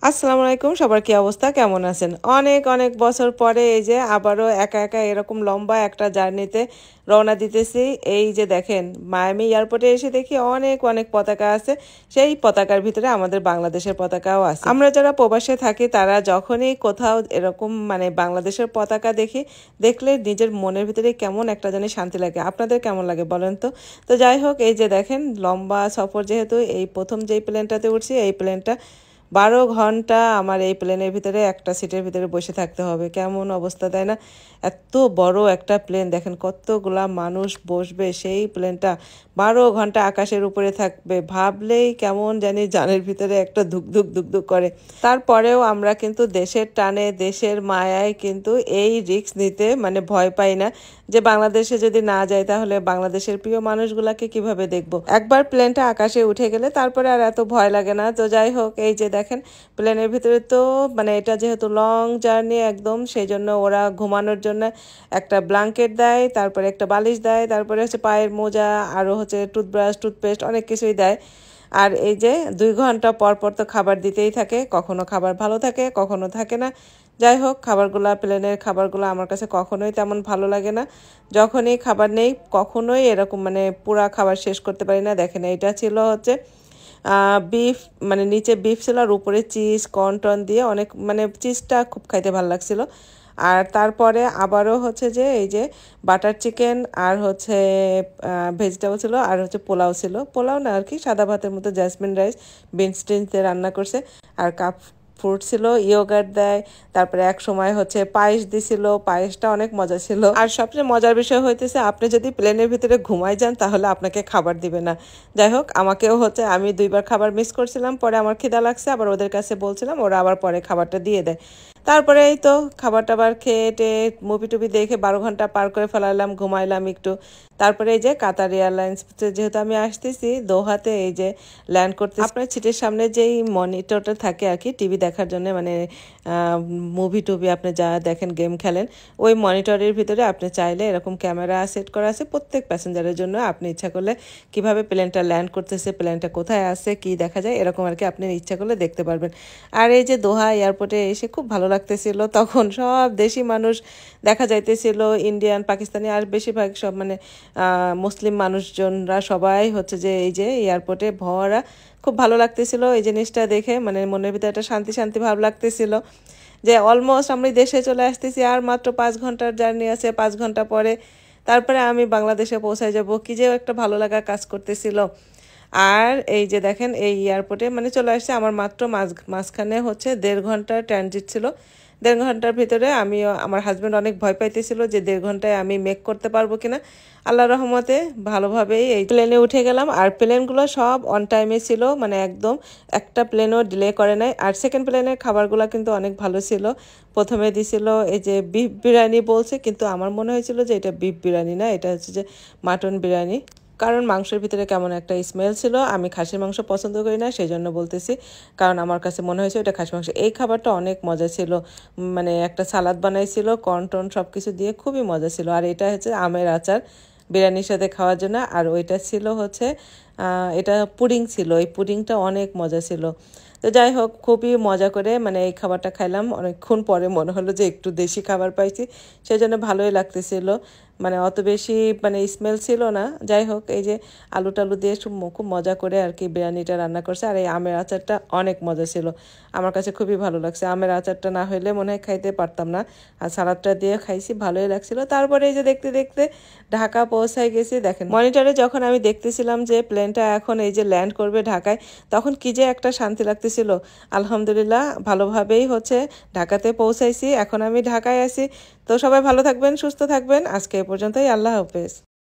আসসালামু আলাইকুম, সবার কি অবস্থা, কেমন আছেন? অনেক অনেক বছর পরে এই যে আবারও একা একা এরকম লম্বা একটা জার্নিতে রওনা দিতেছি। এই যে দেখেন, মায়ামি এয়ারপোর্টে এসে দেখি অনেক অনেক পতাকা আছে। সেই পতাকার ভিতরে আমাদের বাংলাদেশের পতাকাও আছে। আমরা যারা প্রবাসে থাকি তারা যখনই কোথাও এরকম বাংলাদেশের পতাকা দেখলে নিজের মনের ভিতরে কেমন একটা জানি শান্তি লাগে। আপনাদের কেমন লাগে বলেন তো? তো যাই হোক, এই যে দেখেন লম্বা সফর, যেহেতু এই প্রথম যেই প্লেনটাতে উঠছি, এই প্লেনটা 12 ঘন্টা আমার এই প্লেনের ভিতরে একটা সিটের ভিতরে বসে থাকতে হবে। কেমন অবস্থা, তাই না? এত বড় একটা প্লেন, দেখেন কতগুলা মানুষ বসবে সেই প্লেনটা। 12 ঘন্টা আকাশের উপরে থাকবে, ভাবলেই কেমন জানি জানের ভিতরে একটা ধুক ধুক ধুক ধুক করে। তারপরেও আমরা কিন্তু দেশের টানে, দেশের মায়ায় কিন্তু এই রিস্ক নিতে ভয় পাই না যে বাংলাদেশে যদি না যায় তাহলে বাংলাদেশের প্রিয় মানুষগুলাকে কিভাবে দেখব। একবার প্লেনটা আকাশে উঠে গেলে তারপরে আর এত ভয় লাগে না। তো যাই হোক, এই যে দেখেন প্লেনের ভিতরে তো এটা যেহেতু লং জার্নি একদম, সেই জন্য ওরা ঘুমানোর জন্য একটা ব্ল্যাঙ্কেট দেয়, তারপরে একটা বালিশ দেয়, তারপরে হচ্ছে পায়ের মোজা, আরও হচ্ছে টুথব্রাশ, টুথপেস্ট, অনেক কিছুই দেয়। আর এই যে 2 ঘন্টা পর পর তো খাবার দিতেই থাকে, কখনো খাবার ভালো থাকে কখনো থাকে না। যাই হোক, প্লেনের খাবারগুলো আমার কাছে কখনোই তেমন ভালো লাগে না। যখনই খাবার নেই কখনোই এরকম পুরা খাবার শেষ করতে পারি না। দেখেন, এটা ছিল হচ্ছে বিফ, নিচে বিফ ছিল আর উপরে চিজ কর্ন দিয়ে অনেক, চিজটা খুব খাইতে ভালো লাগছিল। আর তারপরে আবারও হচ্ছে যে এই যে বাটার চিকেন আর হচ্ছে ভেজিটেবল ছিল, আর হচ্ছে পোলাও ছিল, পোলাও না আর কি, সাদা ভাতের মতো জেসমিন রাইস বিনস টিনস দিয়ে রান্না করছে। আর কাপ ফ্রুট ছিল, ইয়োগার্ট দেয়, তারপরে এক সময় হচ্ছে পায়েস দিছিল, পায়েসটা অনেক মজা ছিল। আর সবচেয়ে মজার বিষয় হইতেছে, আপনি যদি প্লেনের ভিতরে ঘুমাই যান তাহলে আপনাকে খাবার দিবে না। যাই হোক, আমাকেও হচ্ছে, আমি 2বার খাবার মিস করছিলাম, পরে আমার খিদা লাগছে, আবার ওদের কাছে বলছিলাম, ওরা আবার পরে খাবারটা দিয়ে দেয়। তারপরে এই তো খাবার টাবার খেয়ে টেয়ে মুভি টুভি দেখে 12 ঘন্টা পার করে ফেলালাম, ঘুমাইলাম একটু। তারপরে এই যে কাতার এয়ারলাইন্স, যেহেতু আমি আসতেছি দোহাতে, এই যে ল্যান্ড করতে আপনার সিটের সামনে যেই মনিটরটা থাকে আর কি, টিভি দেখার জন্য, মুভি টুভি আপনি যা দেখেন, গেম খেলেন, ওই মনিটরের ভিতরে আপনি চাইলে এরকম ক্যামেরা সেট করা আছে প্রত্যেক প্যাসেঞ্জারের জন্য। আপনি ইচ্ছা করলে কিভাবে প্লেনটা ল্যান্ড করতেছে, প্লেনটা কোথায় আছে, কি দেখা যায়, এরকম আর কি আপনি ইচ্ছা করলে দেখতে পারবেন। আর এই যে দোহা এয়ারপোর্টে এসে খুব ভালো লাগতেছিল, তখন সব দেশি মানুষ দেখা যাইতেছিল, ইন্ডিয়ান, পাকিস্তানি, আর বেশিরভাগ সব মুসলিম মানুষজনরা সবাই হচ্ছে যে এই যে এয়ারপোর্টে ভরা। খুব ভালো লাগতেছিল এই জিনিসটা দেখে, মনের ভিতরে একটা শান্তি শান্তি ভাব লাগতেছিল যে অলমোস্ট আমি দেশে চলে আসতেছি, আর মাত্র 5 ঘন্টার জার্নি আছে, 5 ঘন্টা পরে তারপরে আমি বাংলাদেশে পৌঁছায় যাব। কি যে একটা ভালো লাগা কাজ করতেছিল। আর এই যে দেখেন, এই এয়ারপোর্টে চলে আসছে, আমার মাত্র মাঝখানে হচ্ছে 1.5 ঘন্টার ট্রানজিট ছিল। 1.5 ঘন্টার ভিতরে আমার হাজব্যান্ড অনেক ভয় পাইতেছিল যে 1.5 ঘন্টায় আমি মেক করতে পারবো কিনা। আল্লাহ রহমতে ভালোভাবেই এই প্লেনে উঠে গেলাম। আর প্লেনগুলো সব অন টাইমে ছিল, একদম একটা প্লেনও ডিলে করে নাই। আর সেকেন্ড প্লেনের খাবারগুলো কিন্তু অনেক ভালো ছিল। প্রথমে দিছিল এই যে বিফ বিরিয়ানি বলছে, কিন্তু আমার মনে হয়েছিল যে এটা বিফ বিরিয়ানি না, এটা হচ্ছে যে মাটন বিরিয়ানি। কারণ মাংসের ভিতরে কেমন একটা স্মেল ছিল, আমি খাসির মাংস পছন্দ করি না, সেই জন্য বলতেছি, কারণ আমার কাছে মনে হয়েছে এটা খাসির মাংস। এই খাবারটা অনেক মজা ছিল, একটা সালাদ বানাইছিল কর্ন টন সব কিছু দিয়ে, খুবই মজা ছিল। আর এটা হচ্ছে আমের আচার বিরিয়ানির সাথে খাওয়ার জন্য। আর ওইটা ছিল হচ্ছে এটা পুডিং ছিল, এই পুডিংটা অনেক মজা ছিল। তো যাই হোক, খুবই মজা করে এই খাবারটা খাইলাম। অনেকক্ষণ পরে মনে হলো যে একটু দেশি খাবার পাইছি, সেই জন্য ভালোই লাগতেছিল। অত বেশি স্মেল ছিল না। যাই হোক, এই যে আলু টালু দিয়ে খুব মজা করে আর কি বিরিয়ানিটা রান্না করছে। আর এই আমের আচারটা অনেক মজা ছিল, আমার কাছে খুবই ভালো লাগছে। আমের আচারটা না হইলে মনে হয় খাইতে পারতাম না। আর সালাদটা দিয়ে খাইছি, ভালোই লাগছিল। তারপরে এই যে দেখতে দেখতে ঢাকা পৌঁছায় গেছি। দেখেন, মনিটরে যখন আমি দেখতেছিলাম যে প্লেনটা এখন এই যে ল্যান্ড করবে ঢাকায়, তখন কি যে একটা শান্তি লাগতেছিল। আলহামদুলিল্লাহ, ভালোভাবেই হচ্ছে ঢাকাতে পৌঁছাইছি, এখন আমি ঢাকায় আছি। তো সবাই ভালো থাকবেন, সুস্থ থাকবেন। আজকে এ পর্যন্তই, আল্লাহ হাফেজ।